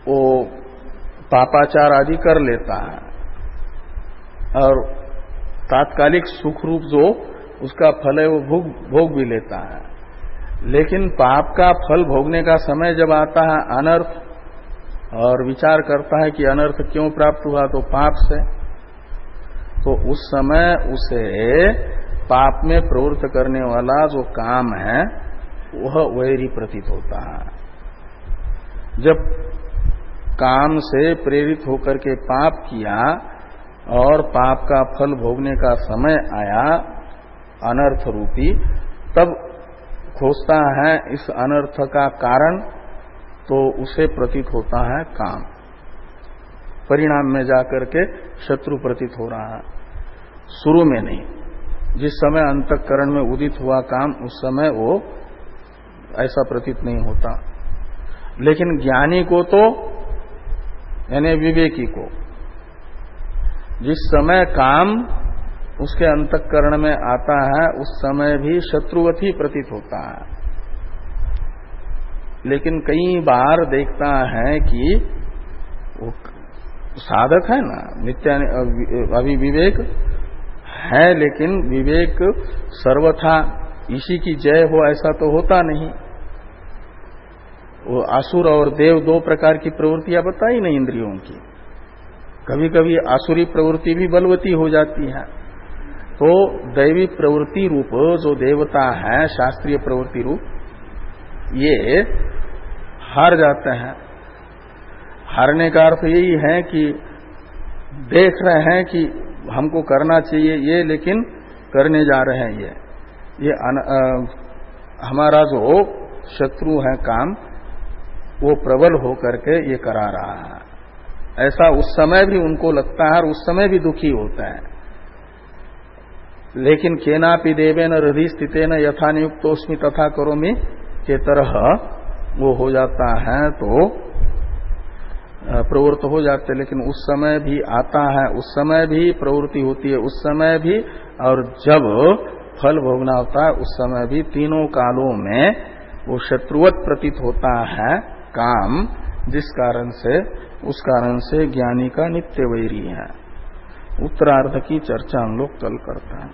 वो पापाचार आदि कर लेता है, और तात्कालिक सुख रूप जो उसका फल है वो भोग भी लेता है। लेकिन पाप का फल भोगने का समय जब आता है अनर्थ, और विचार करता है कि अनर्थ क्यों प्राप्त हुआ, तो पाप से, तो उस समय उसे पाप में प्रवृत्त करने वाला जो काम है वह वैरी प्रतीत होता है। जब काम से प्रेरित होकर के पाप किया और पाप का फल भोगने का समय आया अनर्थ रूपी, तब खोजता है इस अनर्थ का कारण, तो उसे प्रतीत होता है काम। परिणाम में जाकर के शत्रु प्रतीत हो रहा है, शुरू में नहीं। जिस समय अंतःकरण में उदित हुआ काम उस समय वो ऐसा प्रतीत नहीं होता। लेकिन ज्ञानी को तो, यानी विवेकी को, जिस समय काम उसके अंतःकरण में आता है उस समय भी शत्रुवत ही प्रतीत होता है। लेकिन कई बार देखता है कि वो साधक है ना, नित्य अभी विवेक है, लेकिन विवेक सर्वथा इसी की जय हो ऐसा तो होता नहीं। वो असुर और देव दो प्रकार की प्रवृत्तियां बताई नहीं इंद्रियों की। कभी कभी आसुरी प्रवृत्ति भी बलवती हो जाती है, तो दैवी प्रवृत्ति रूप जो देवता है, शास्त्रीय प्रवृत्ति रूप, ये हार जाते हैं। हारने का अर्थ यही है कि देख रहे हैं कि हमको करना चाहिए ये, लेकिन करने जा रहे हैं ये हमारा जो शत्रु है काम, वो प्रबल होकर के ये करा रहा है। ऐसा उस समय भी उनको लगता है और उस समय भी दुखी होता है। लेकिन केनापि देवेन हृदि स्थितेन यथा नियुक्तोस्मि तथा करोमि के तरह वो हो जाता है, तो प्रवृत्त हो जाते। लेकिन उस समय भी आता है, उस समय भी प्रवृत्ति होती है, उस समय भी, और जब फल भोगना होता है उस समय भी, तीनों कालों में वो शत्रुवत प्रतीत होता है काम, जिस कारण से, उस कारण से ज्ञानी का नित्य वैरी है। उत्तरार्ध की चर्चा हम लोग कल करते हैं।